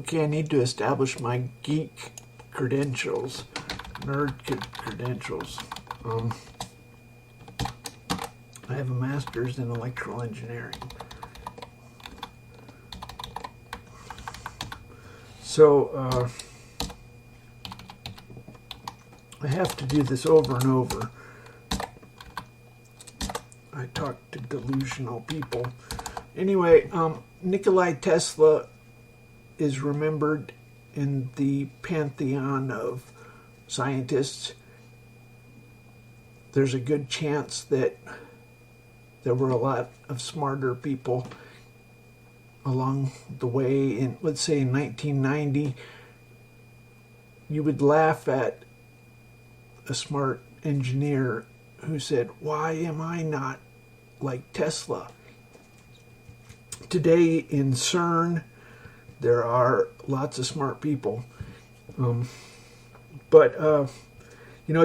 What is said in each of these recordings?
Okay, I need to establish my geek credentials, nerd credentials. I have a master's in electrical engineering. So I have to do this over and over. I talk to delusional people. Anyway, Nikola Tesla is remembered in the pantheon of scientists. There's a good chance that there were a lot of smarter people along the way. In, let's say, in 1990, you would laugh at a smart engineer who said, "Why am I not like Tesla?" Today in CERN, there are lots of smart people.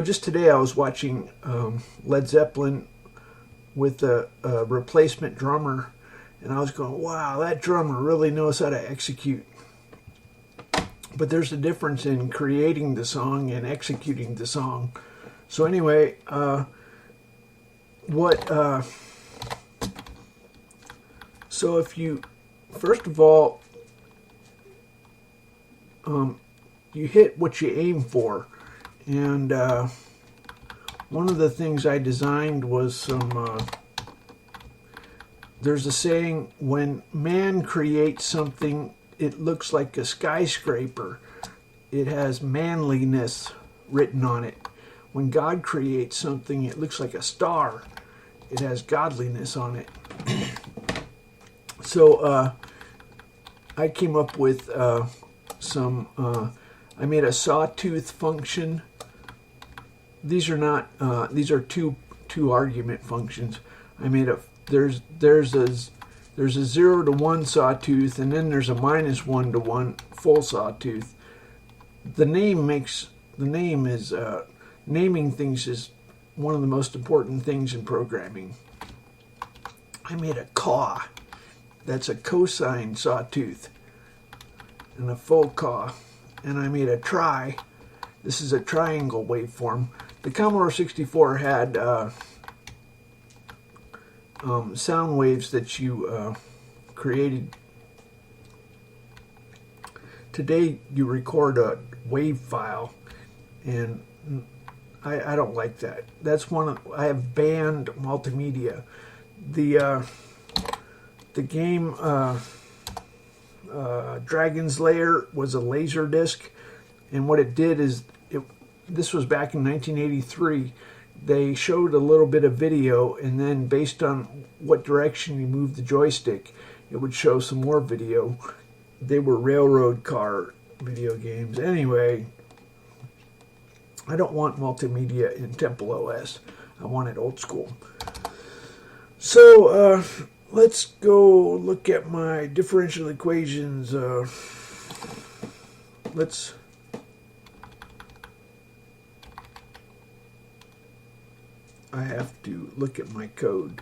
Just today I was watching Led Zeppelin with a replacement drummer, and I was going, wow, that drummer really knows how to execute. But there's a difference in creating the song and executing the song. So anyway, so if you, first of all, you hit what you aim for. And one of the things I designed was there's a saying, when man creates something, it looks like a skyscraper. It has manliness written on it. When God creates something, it looks like a star. It has godliness on it. So I came up with I made a sawtooth function. These are two argument functions. I made there's a 0 to 1 sawtooth, and then there's a -1 to 1 full sawtooth. Naming things is one of the most important things in programming. I made a caw. That's a cosine sawtooth, and a full caw. And I made a tri. This is a triangle waveform. The Commodore 64 had sound waves that you created. Today you record a wave file, and I don't like that. That's I have banned multimedia. The game Dragon's Lair was a laser disc, and what it did is, this was back in 1983, they showed a little bit of video, and then based on what direction you moved the joystick, it would show some more video. They were railroad car video games. Anyway, I don't want multimedia in TempleOS. I want it old school. So let's go look at my differential equations. I have to look at my code.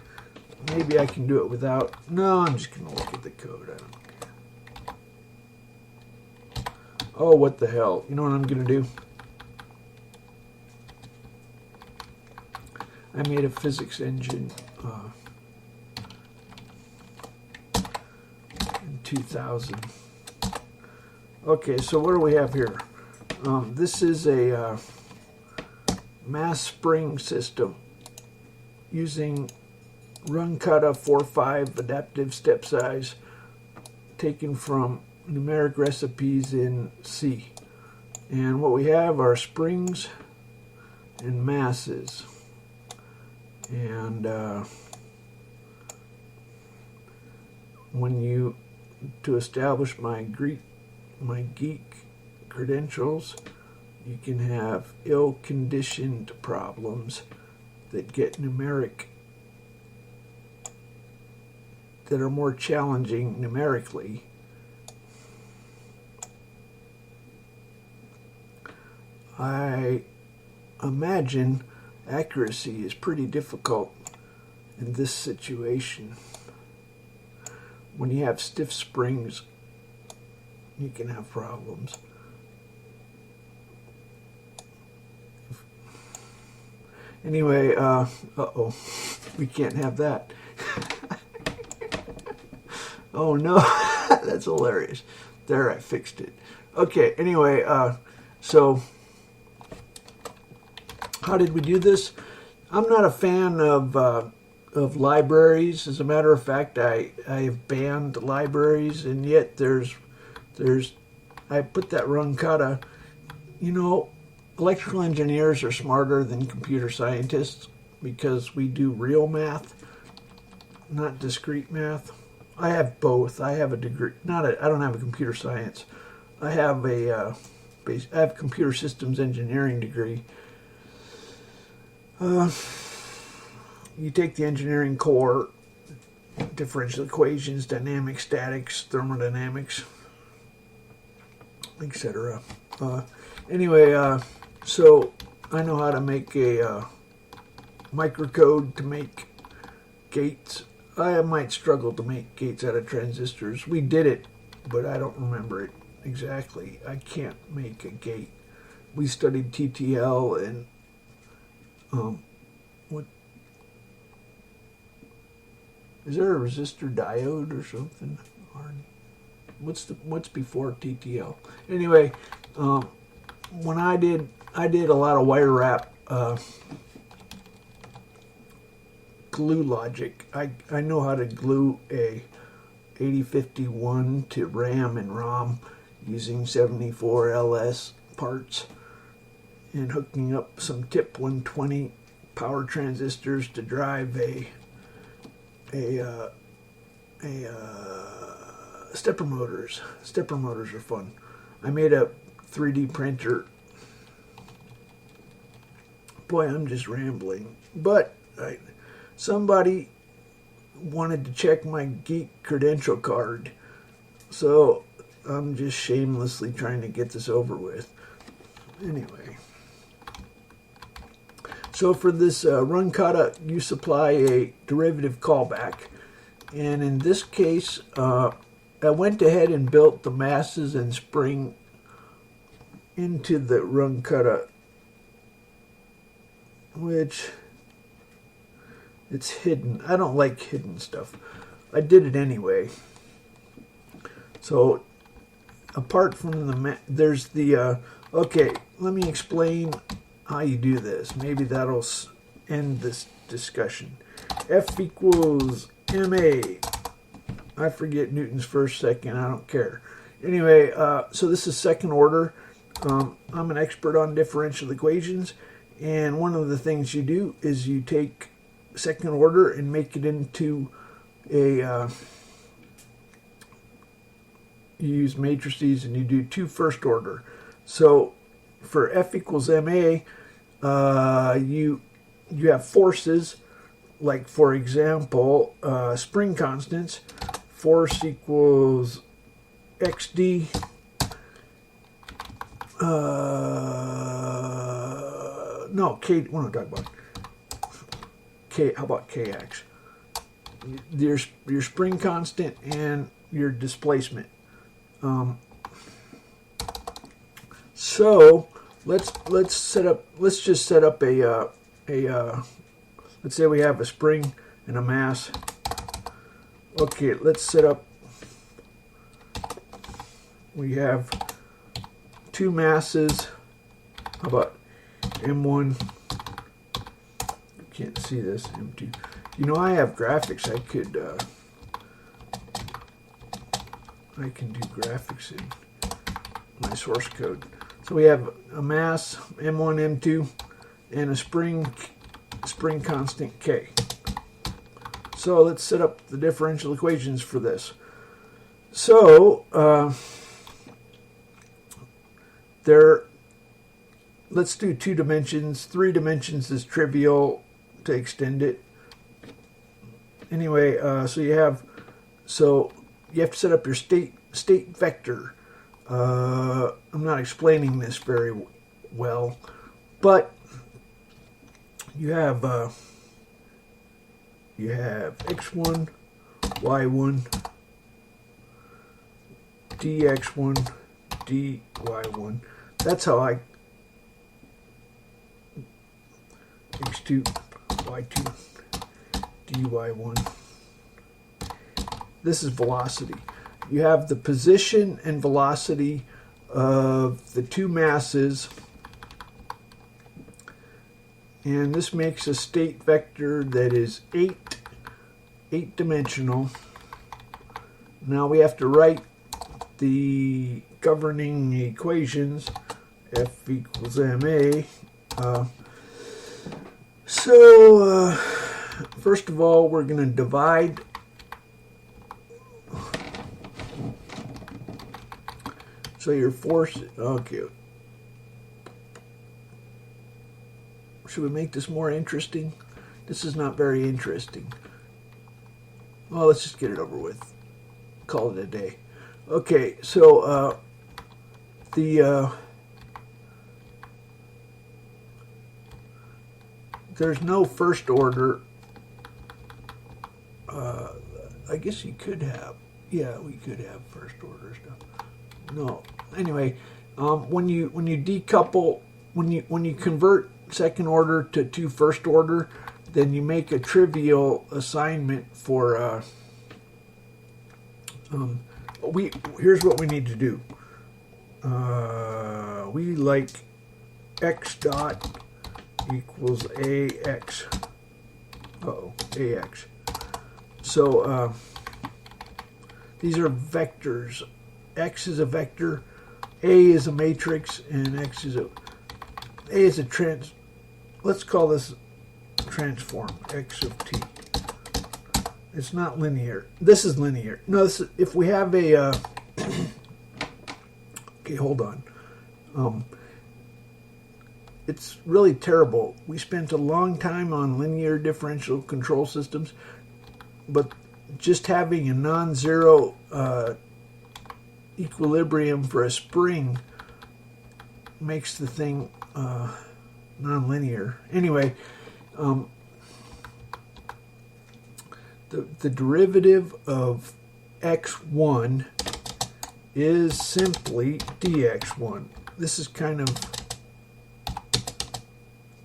Maybe I can do it without. No, I'm just going to look at the code. I don't care. Oh, what the hell. You know what I'm going to do? I made a physics engine in 2000. Okay, so what do we have here? This is a mass spring system using Runcata 4.5 adaptive step size taken from numeric recipes in C. And what we have are springs and masses. And to establish my geek credentials, you can have ill-conditioned problems that get numeric, that are more challenging numerically. I imagine accuracy is pretty difficult in this situation. When you have stiff springs you can have problems. Anyway, uh-oh, we can't have that. Oh no, that's hilarious. There, I fixed it. Okay, anyway, so how did we do this? I'm not a fan of libraries. As a matter of fact, I have banned libraries, and yet I put that run kata. You know, electrical engineers are smarter than computer scientists because we do real math, not discrete math. I have both. I have a degree. I don't have a computer science. I have I have computer systems engineering degree. You take the engineering core, differential equations, dynamics, statics, thermodynamics, etc. Anyway, so I know how to make a microcode to make gates. I might struggle to make gates out of transistors. We did it, but I don't remember it exactly. I can't make a gate. We studied TTL and what is there a resistor diode or something? What's before TTL? Anyway, when I did a lot of wire wrap glue logic. I know how to glue a 8051 to RAM and ROM using 74LS parts and hooking up some TIP 120 power transistors to drive a stepper motors. Stepper motors are fun. I made a 3D printer. Boy, I'm just rambling. But somebody wanted to check my Geek Credential card, so I'm just shamelessly trying to get this over with. Anyway, so for this run kata, you supply a derivative callback, and in this case, I went ahead and built the masses and spring into the run kata, which it's hidden. I don't like hidden stuff. I did it anyway. So apart from there's the okay, let me explain how you do this. Maybe that'll end this discussion. F equals ma. I forget Newton's first, second. I don't care. Anyway, so this is second order. I'm an expert on differential equations, and one of the things you do is you take second order and make it into a you use matrices, and you do two first order. So for F equals ma, you have forces, like for example spring constants. Force equals xd no, k, what am I talking about? K, how about kx? Your spring constant and your displacement. So let's just set up a let's say we have a spring and a mass. Okay, let's set up. We have two masses. How about M1? You can't see this. M2. You know, I have graphics. I can do graphics in my source code. So we have a mass M1, M2, and a spring constant K. So let's set up the differential equations for this. So let's do 2 dimensions. 3 dimensions is trivial to extend it. Anyway, so you have to set up your state vector. I'm not explaining this very well, but you have x1, y1, dx1 dy1. That's how I x2 y2 dy1. This is velocity. You have the position and velocity of the two masses, and this makes a state vector that is eight-dimensional. Now we have to write the governing equations. F equals ma. First of all, we're going to divide. So your force, okay. Should we make this more interesting? This is not very interesting. Well, let's just get it over with. Call it a day. Okay, so there's no first order. I guess you could have. Yeah, we could have first order stuff. No. Anyway, when you decouple, when you convert second order to first order, then you make a trivial assignment for. Here's what we need to do. We like x dot equals ax. Ax. So these are vectors. X is a vector, A is a matrix, and X is a let's call this transform, X of t. It's not linear. This is linear. No, if we have a, okay, hold on. It's really terrible. We spent a long time on linear differential control systems, but just having a non-zero equilibrium for a spring makes the thing non-linear. Anyway, the derivative of x1 is simply dx1. This is kind of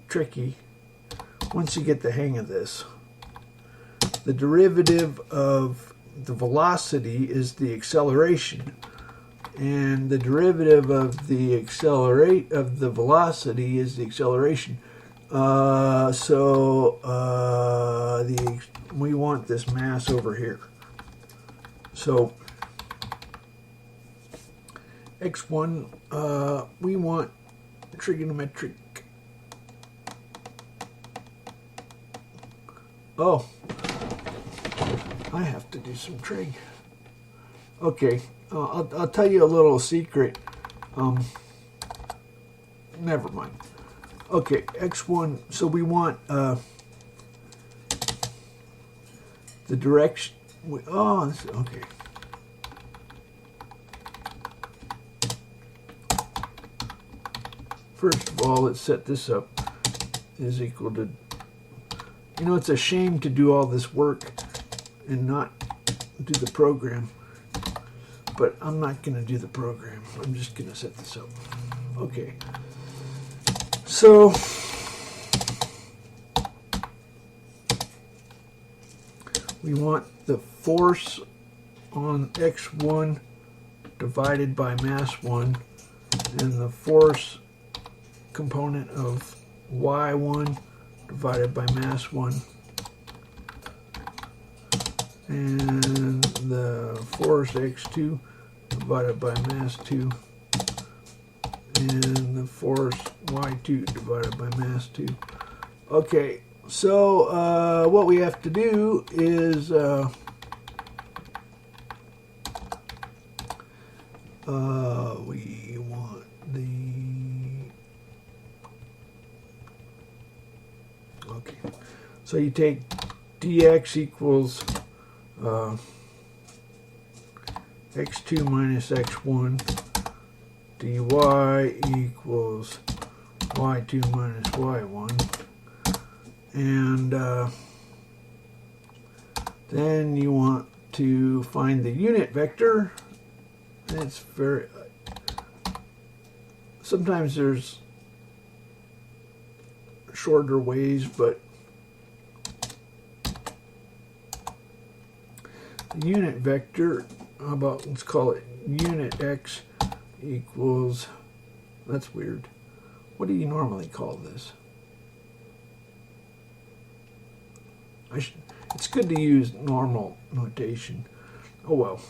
tricky once you get the hang of this. The derivative of the velocity is the acceleration, and the derivative of the velocity is the acceleration. We want this mass over here. So x1, we want trigonometric. Oh, I have to do some trig. Okay, I'll tell you a little secret. Never mind. Okay, x1. So we want the direction. Okay. First of all, let's set this up is equal to. You know, it's a shame to do all this work and not do the program. But I'm not going to do the program. I'm just going to set this up. Okay. So we want the force on x1 divided by mass 1, and the force component of y1 divided by mass 1, and the force x2 divided by mass 2, and the force y2 divided by mass 2. Okay, so what we have to do is we want the so you take dx equals x2 minus x1, dy equals y2 minus y1, and then you want to find the unit vector, it's very, sometimes there's shorter ways, but the unit vector, how about, let's call it unit x equals, that's weird. What do you normally call this? It's good to use normal notation. Oh well.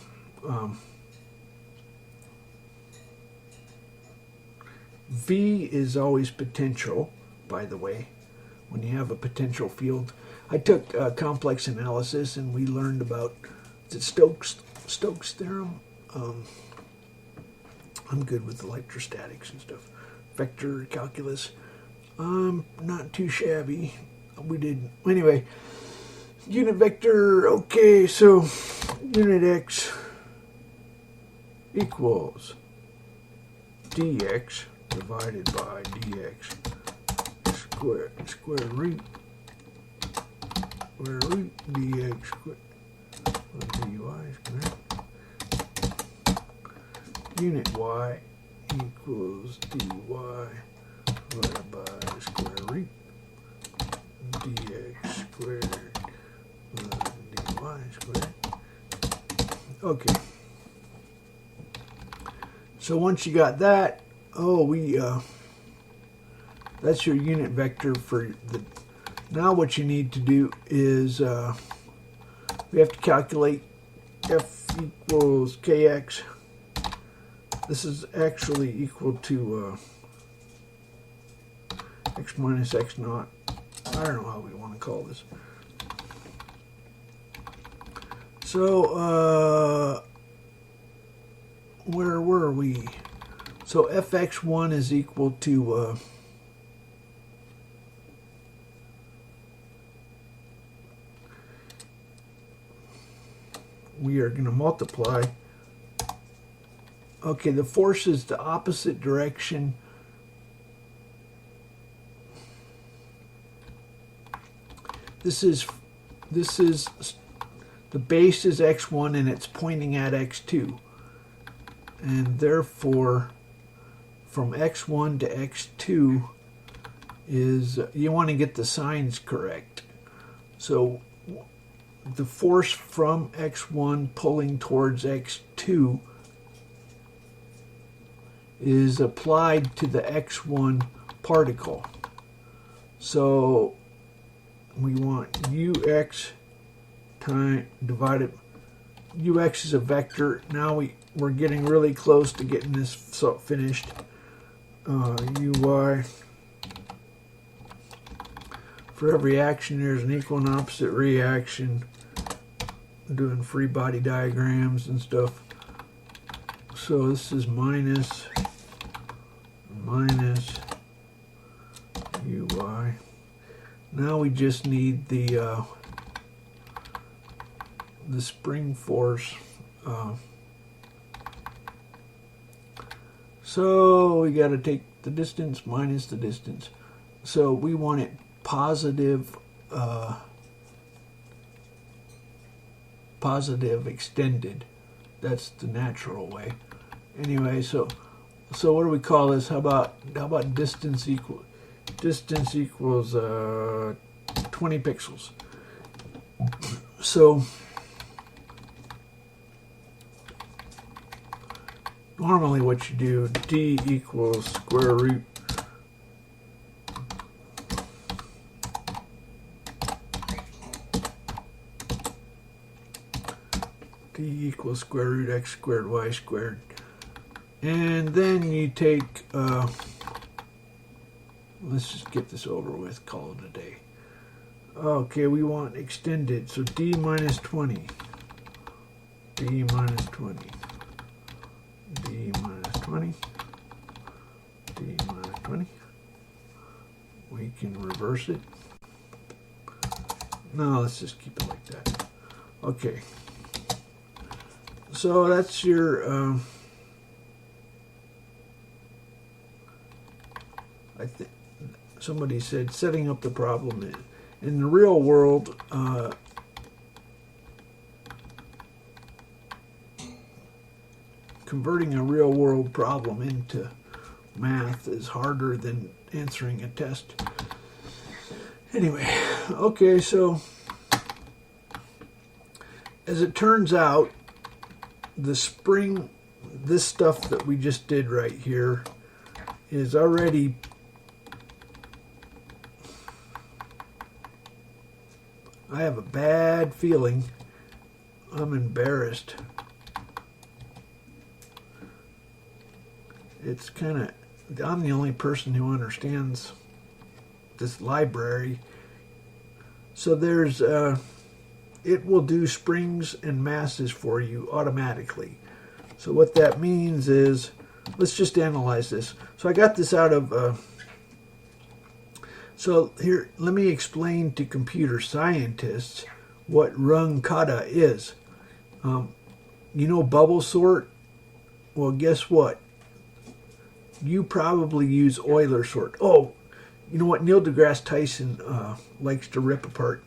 V is always potential, by the way, when you have a potential field. I took complex analysis and we learned about, is it Stokes theorem? I'm good with electrostatics and stuff. Vector calculus. Not too shabby. We did, anyway. Unit vector, okay, so unit x equals dx divided by dx square root dx square dy square. Unit y equals dy divided by square root dx squared dy squared. Okay. So once you got that, that's your unit vector for the. Now what you need to do is we have to calculate f equals kx. This is actually equal to x minus x naught. I don't know how we want to call this. So, where were we? So fx1 is equal to we are going to multiply. Okay, the force is the opposite direction. This is the base is x1 and it's pointing at x2. And therefore, from x1 to x2 is, you want to get the signs correct. So the force from x1 pulling towards x2 is applied to the x1 particle. So we want ux time divided, ux is a vector. Now we're getting really close to getting this finished. Uy, for every action there's an equal and opposite reaction. I'm doing free body diagrams and stuff. So this is minus uy. Now we just need the spring force. So we got to take the distance minus the distance. So we want it positive extended. That's the natural way. Anyway, so what do we call this? How about distance equals 20 pixels. So normally what you do, d equals square root x squared y squared. And then you take, let's just get this over with, call it a day. Okay, we want extended, so d minus 20. D minus 20. D minus 20. D minus 20. We can reverse it. No, let's just keep it like that. Okay. So that's your, I think somebody said setting up the problem in the real world. converting a real world problem into math is harder than answering a test. Anyway, okay, so as it turns out, the spring, this stuff that we just did right here, is already I have a bad feeling. I'm embarrassed. It's kind of, I'm the only person who understands this library. So there's, it will do springs and masses for you automatically. So what that means is, let's just analyze this. So I got this out of, so here, let me explain to computer scientists what rung kata is. You know bubble sort? Well, guess what? You probably use Euler sort. Oh, you know what? Neil deGrasse Tyson likes to rip apart.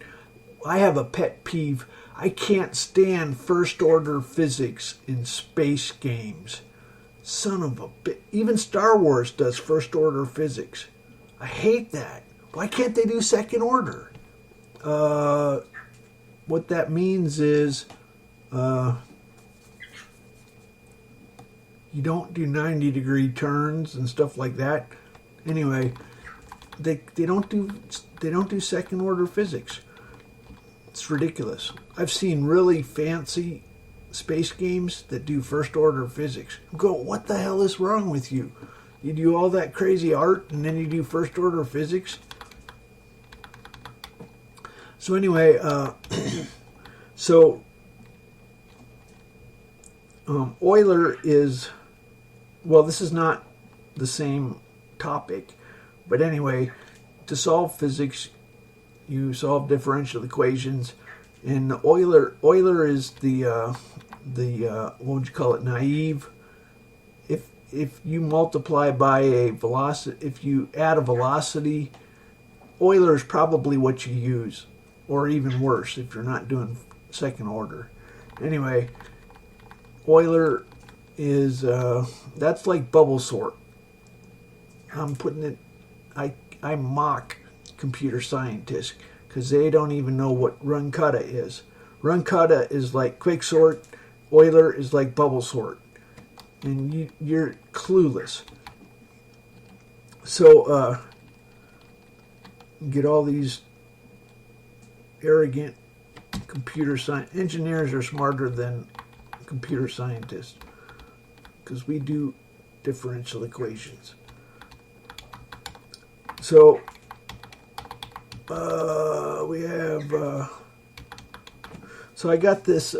I have a pet peeve. I can't stand first order physics in space games. Son of a bitch. Even Star Wars does first order physics. I hate that. Why can't they do second order? What that means is you don't do 90-degree turns and stuff like that. Anyway, they don't do second order physics. It's ridiculous. I've seen really fancy space games that do first order physics. Go, what the hell is wrong with you? You do all that crazy art and then you do first order physics? So anyway, Euler is, well, this is not the same topic, but anyway, to solve physics, you solve differential equations, and Euler is the what would you call it, naive. If you multiply by a velocity, if you add a velocity, Euler is probably what you use, or even worse if you're not doing second order. Anyway, Euler is that's like bubble sort. I'm putting it. I mock computer scientists because they don't even know what run kata is. Run kata is like quicksort. Euler is like bubble sort, and you're clueless. So get all these arrogant computer science engineers are smarter than computer scientists because we do differential equations. So we have so I got this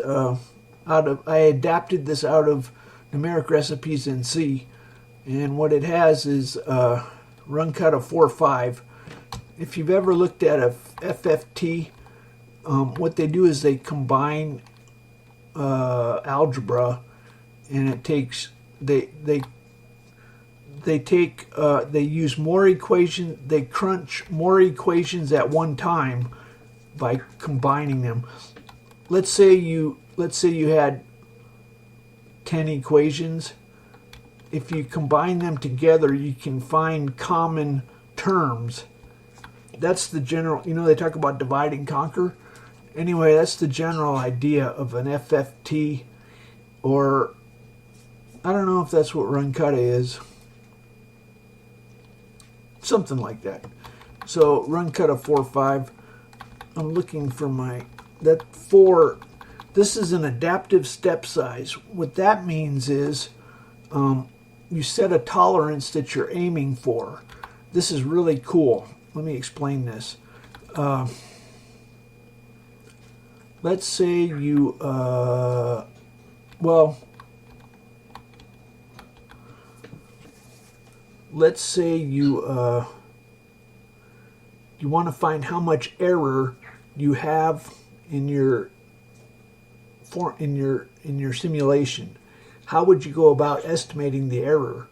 I adapted this out of numeric recipes in C, and what it has is run kata 4-5. If you've ever looked at a FFT, what they do is they combine algebra, and it takes they use more equations, they crunch more equations at one time by combining them. Let's say you had 10 equations. If you combine them together, you can find common terms. That's the general, they talk about divide and conquer. Anyway, that's the general idea of an FFT, or I don't know if that's what run kata is. Something like that. So run kata 4-5. I'm looking for that 4. This is an adaptive step size. What that means is you set a tolerance that you're aiming for. This is really cool. Let me explain this. Let's say you, let's say you want to find how much error you have in your simulation. How would you go about estimating the error?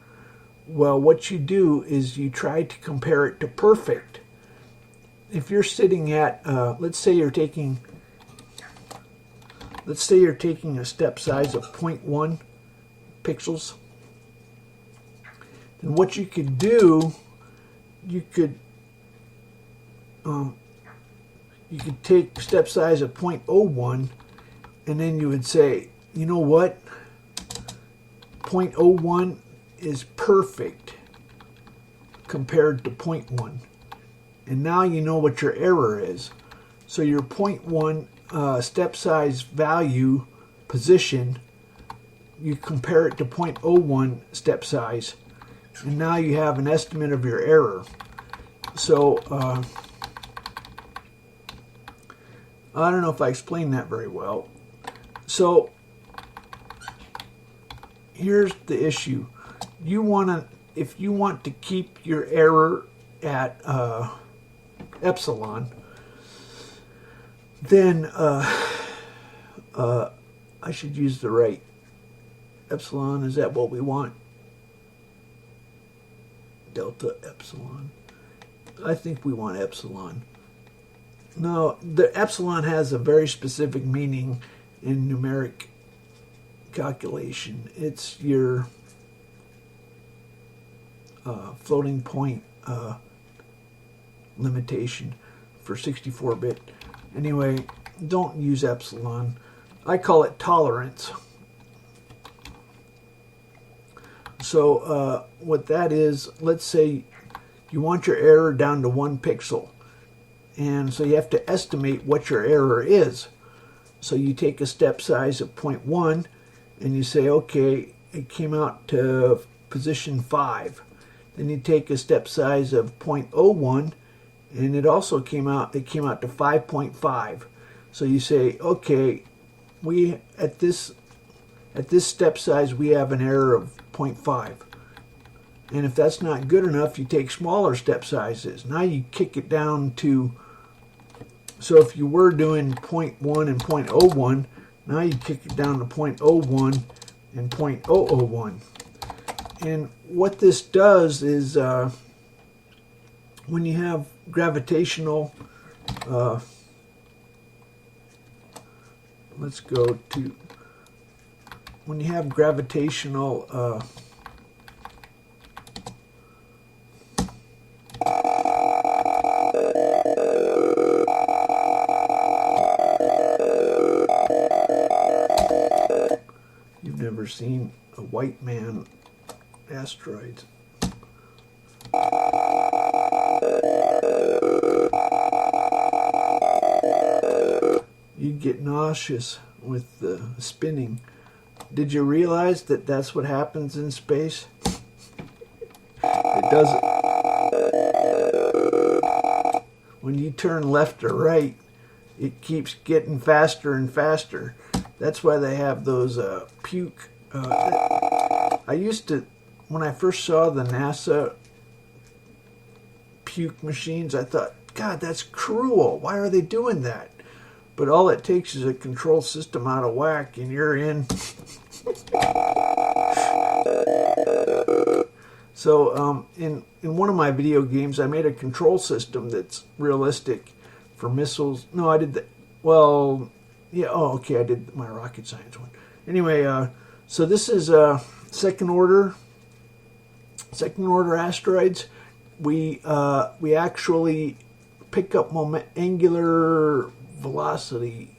Well, what you do is you try to compare it to perfect. If you're sitting at, let's say you're taking a step size of 0.1 pixels. And what you could do, you could take step size of 0.01, and then you would say, you know what, 0.01 is perfect compared to 0.1. And now you know what your error is. So your 0.1 step size value position, you compare it to 0.01 step size, and now you have an estimate of your error. So I don't know if I explained that very well. So here's the issue. If you want to keep your error at epsilon, then I should use the right epsilon. Is that what we want? Delta epsilon. I think we want epsilon. No, the epsilon has a very specific meaning in numeric calculation. It's your floating point limitation for 64-bit. Anyway, don't use epsilon. I call it tolerance. So what that is, let's say you want your error down to 1 pixel. And so you have to estimate what your error is. So you take a step size of 0.1 and you say, okay, it came out to position 5. Then you take a step size of 0.01 and it also came out to 5.5. So you say, okay, we at this step size we have an error of 0.5. And if that's not good enough, you take smaller step sizes. Now you kick it down to, so if you were doing 0.1 and 0.01, now you kick it down to 0.01 and 0.001. And what this does is when you have gravitational, let's go to, when you have gravitational you've never seen a white man asteroids. You'd get nauseous with the spinning. Did you realize that that's what happens in space? It doesn't. When you turn left or right, it keeps getting faster and faster. That's why they have those puke. I used to, when I first saw the NASA puke machines, I thought, God, that's cruel. Why are they doing that? But all it takes is a control system out of whack and you're in. So in one of my video games, I made a control system that's realistic for missiles. No, I did that. Well, yeah, oh, okay, I did my rocket science one. Anyway, so this is second order asteroids. We actually pick up angular velocity.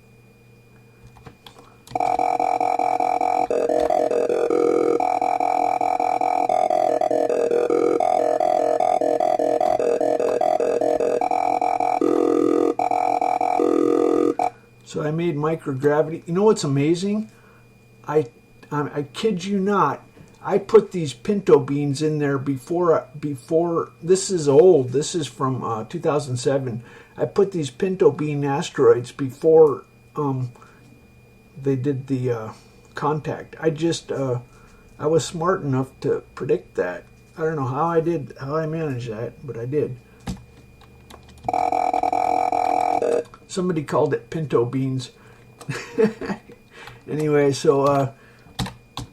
So I made microgravity. You know what's amazing? I kid you not. I put these pinto beans in there before. This is old. This is from 2007. I put these pinto bean asteroids before they did the contact. I was smart enough to predict that. I don't know how I managed that, but I did. Somebody called it pinto beans. Anyway, so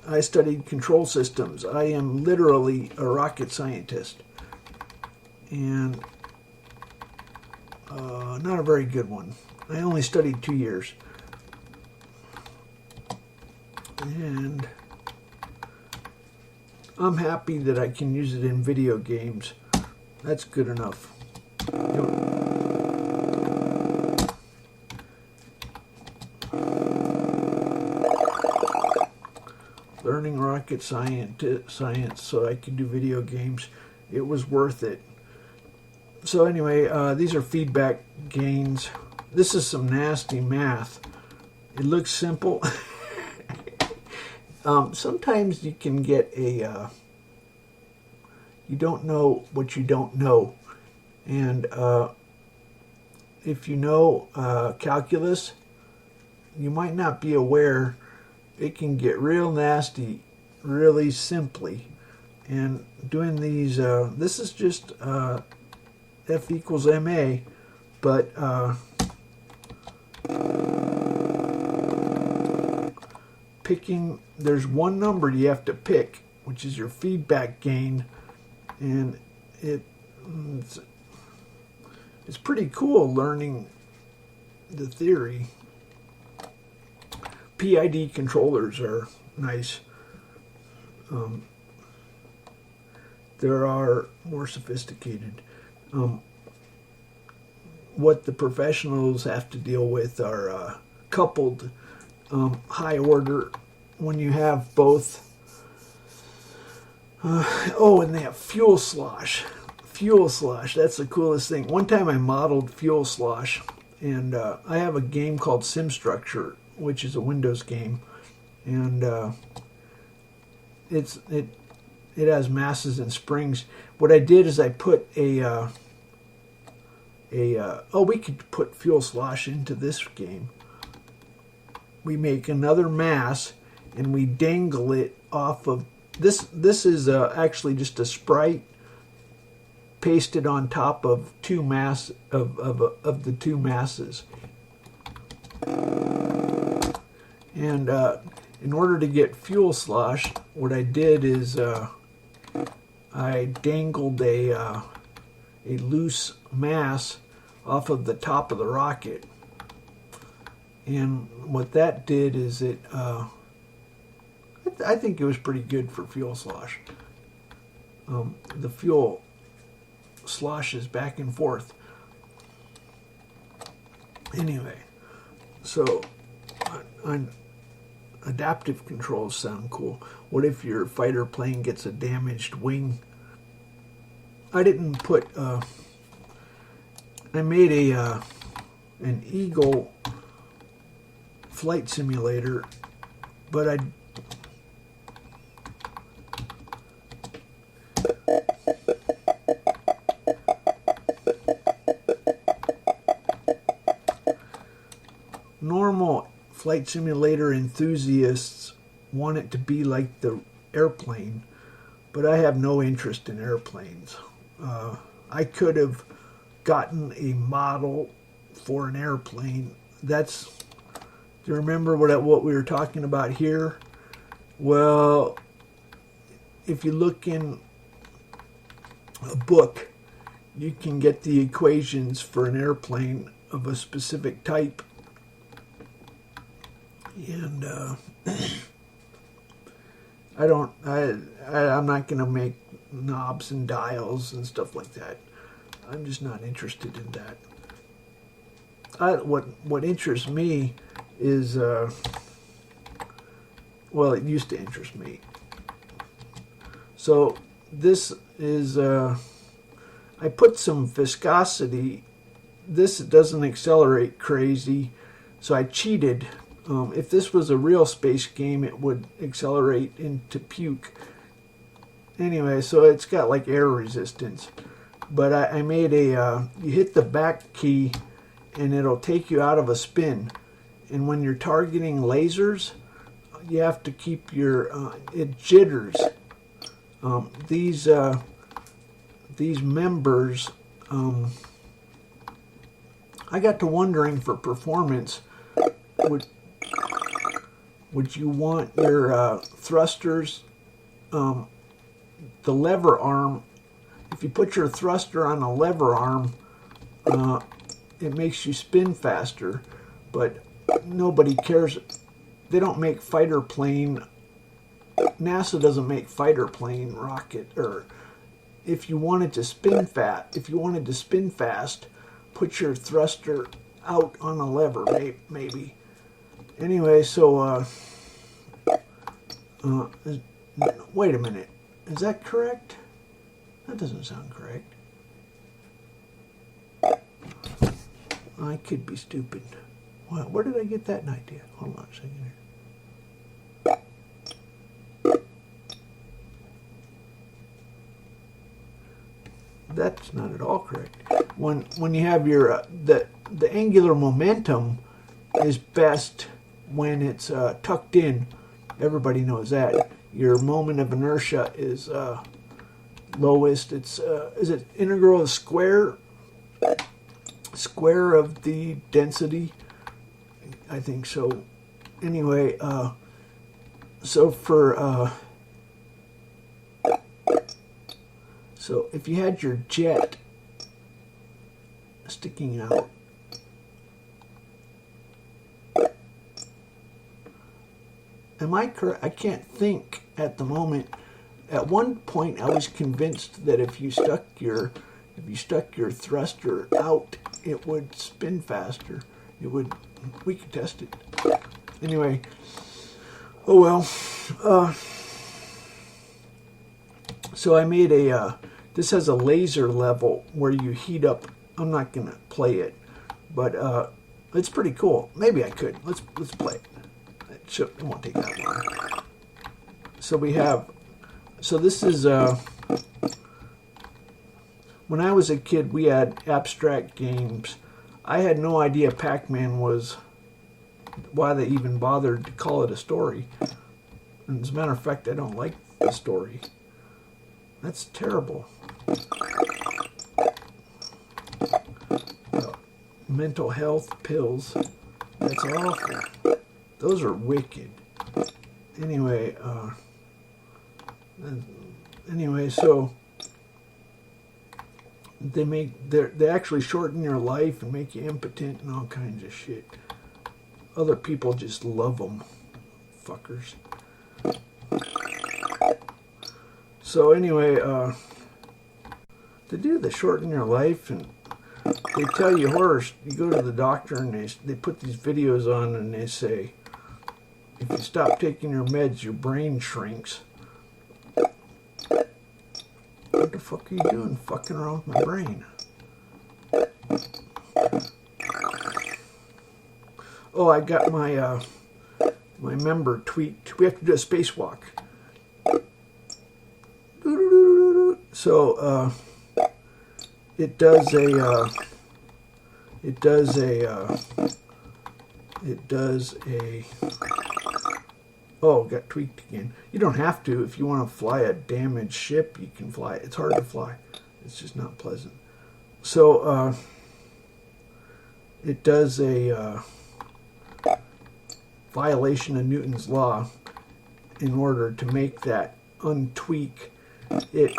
I studied control systems. I am literally a rocket scientist. And not a very good one. I only studied 2 years. And I'm happy that I can use it in video games. That's good enough. Learning rocket science so I could do video games. It was worth it. So anyway, these are feedback gains. This is some nasty math. It looks simple. Sometimes you can get a, you don't know what you don't know. And if you know calculus, you might not be aware it can get real nasty really simply. And doing these, this is just F equals MA, but picking, there's one number you have to pick, which is your feedback gain, and it's pretty cool learning the theory. PID controllers are nice. There are more sophisticated. What the professionals have to deal with are coupled high order when you have both. And they have fuel slosh. Fuel slosh, that's the coolest thing. One time I modeled fuel slosh, and I have a game called Sim Structure, which is a Windows game, and it has masses and springs. What I did is I put we could put fuel slosh into this game. We make another mass and we dangle it off of this. This is actually just a sprite pasted on top of two mass of the two masses. And in order to get fuel slosh, what I did is I dangled a loose mass off of the top of the rocket. And what that did is I think it was pretty good for fuel slosh. The fuel sloshes back and forth. Anyway, so on adaptive controls sound cool. What if your fighter plane gets a damaged wing? I didn't put. I made an Eagle flight simulator, but I. Normal flight simulator enthusiasts want it to be like the airplane, but I have no interest in airplanes. I could have gotten a model for an airplane. Do you remember what we were talking about here? Well, if you look in a book, you can get the equations for an airplane of a specific type. And I'm not going to make knobs and dials and stuff like that. I'm just not interested in that. What interests me is, it used to interest me. So this is, I put some viscosity. This doesn't accelerate crazy, so I cheated. If this was a real space game, it would accelerate into puke. Anyway, so it's got like air resistance. But I made you hit the back key and it'll take you out of a spin. And when you're targeting lasers, you have to keep it jitters. These members, I got to wondering for performance, would you want your thrusters, the lever arm, if you put your thruster on a lever arm, it makes you spin faster, but nobody cares. They don't make fighter plane NASA doesn't make fighter plane, rocket, or if you wanted to spin fast, put your thruster out on a lever, maybe. Anyway, so wait a minute, is that correct? That doesn't sound correct. I could be stupid. Well, where did I get that idea? Hold on a second here. That's not at all correct. When you have your the angular momentum is best when it's tucked in. Everybody knows that. Your moment of inertia is lowest. It's is it integral of square of the density? I think so. Anyway, so for so if you had your jet sticking out, am I correct? I can't think at the moment. At one point, I was convinced that if you stuck your thruster out, it would spin faster. It would. We could test it. Anyway. Oh well. So I made a. This has a laser level where you heat up. I'm not gonna play it, but it's pretty cool. Maybe I could. Let's play it. It won't take that long. So we have. So this is. When I was a kid, we had abstract games. I had no idea Pac-Man was. Why they even bothered to call it a story. And as a matter of fact, I don't like the story. That's terrible. Mental health pills. That's awful. Those are wicked. Anyway, so they actually shorten your life and make you impotent and all kinds of shit. Other people just love them, fuckers. So anyway, to do the shorten your life, and they tell you horrors. You go to the doctor and they put these videos on and they say, if you stop taking your meds, your brain shrinks. What the fuck are you doing? Fucking around with my brain. Oh, I got my my member tweaked. We have to do a spacewalk. So it does a oh, got tweaked again. You don't have to. If you want to fly a damaged ship, you can fly. It's hard to fly. It's just not pleasant. So it does a violation of Newton's law in order to make that untweak it.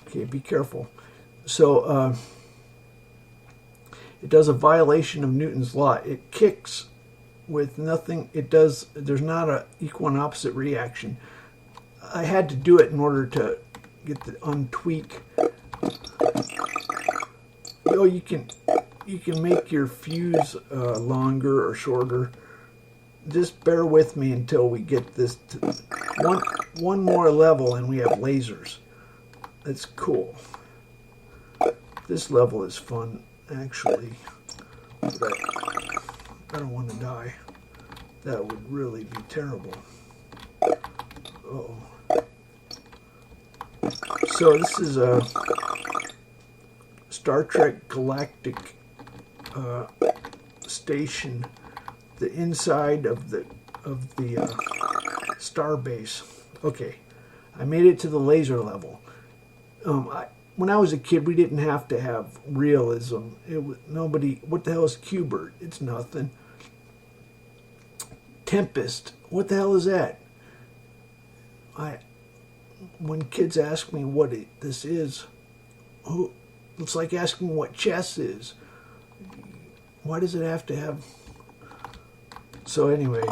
Okay, be careful. So it does a violation of Newton's law. It kicks with nothing. It does. There's not a equal and opposite reaction. I had to do it in order to get the untweak. Oh, you can make your fuse longer or shorter. Just bear with me until we get this to one more level and we have lasers. That's cool. This level is fun, actually. But I don't want to die. That would really be terrible. Uh-oh. So this is a Star Trek Galactic station, the inside of the star base. Okay, I made it to the laser level. When I was a kid, we didn't have to have realism. It was nobody. What the hell is Q*bert? It's nothing. Tempest. What the hell is that? When kids ask me what this is, it's like asking what chess is. Why does it have to have? So anyway,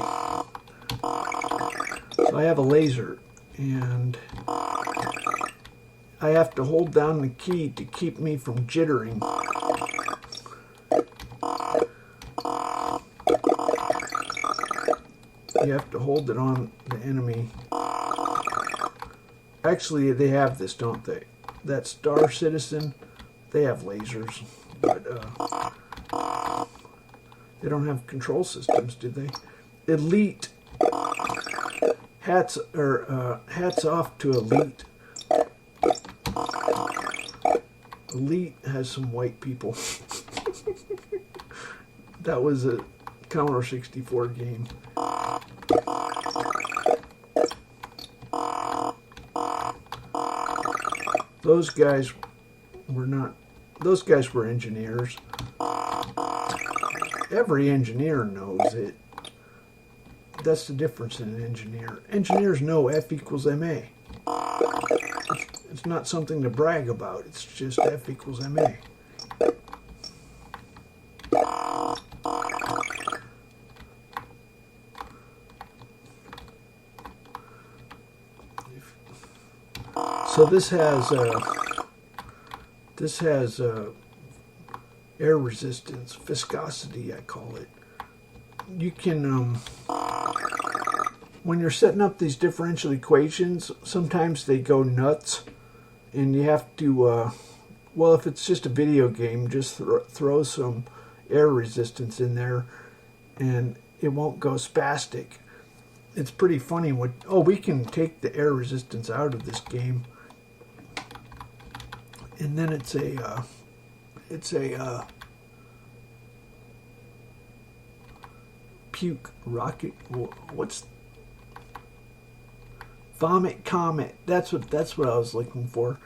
So I have a laser, and I have to hold down the key to keep me from jittering. You have to hold it on the enemy. Actually, they have this, don't they? That Star Citizen, they have lasers, but they don't have control systems, do they? Elite, hats off to Elite. Elite has some white people. That was a Commodore 64 game. Those guys were engineers. Every engineer knows it. That's the difference in an engineer. Engineers know F equals MA. It's not something to brag about. It's just F equals MA. So this has air resistance, viscosity, I call it. You can, when you're setting up these differential equations, sometimes they go nuts, and you have to, well, if it's just a video game, just throw some air resistance in there, and it won't go spastic. It's pretty funny. We can take the air resistance out of this game. And then it's a puke rocket. What's vomit comet? That's what I was looking for.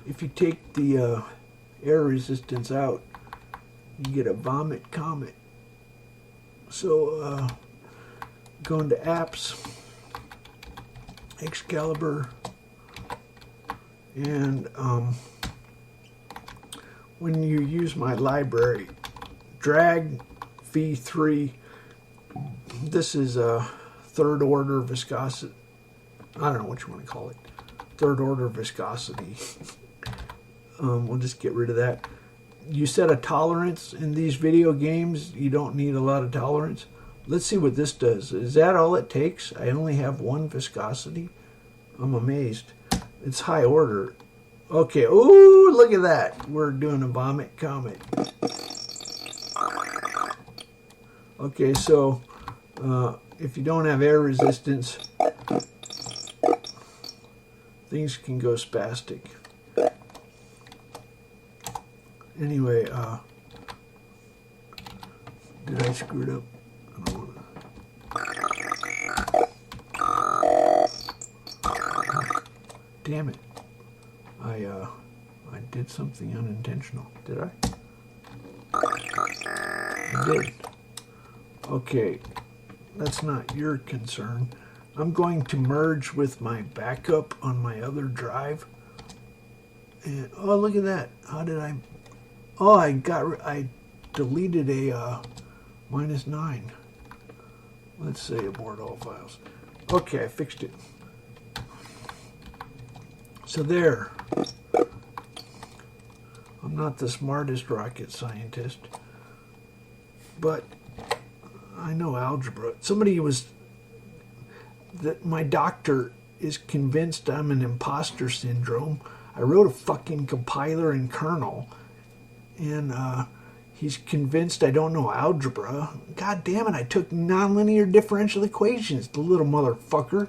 If you take the air resistance out, you get a vomit comet. So going to apps, Excalibur. And when you use my library, drag V3, this is a third order viscosity. I don't know what you want to call it. Third order viscosity. We'll just get rid of that. You set a tolerance in these video games. You don't need a lot of tolerance. Let's see what this does. Is that all it takes? I only have one viscosity. I'm amazed. It's high order. Okay, ooh, look at that. We're doing a vomit comet. Okay, so if you don't have air resistance, things can go spastic. Anyway, did I screw it up? I don't want to. Damn it. I did something unintentional. Did I? I did. Okay. That's not your concern. I'm going to merge with my backup on my other drive. And oh, look at that. How did I... Oh, I deleted a -9. Let's say abort all files. Okay, I fixed it. So there. I'm not the smartest rocket scientist, but I know algebra. My doctor is convinced I'm an imposter syndrome. I wrote a fucking compiler and kernel, and he's convinced I don't know algebra. God damn it, I took nonlinear differential equations, the little motherfucker.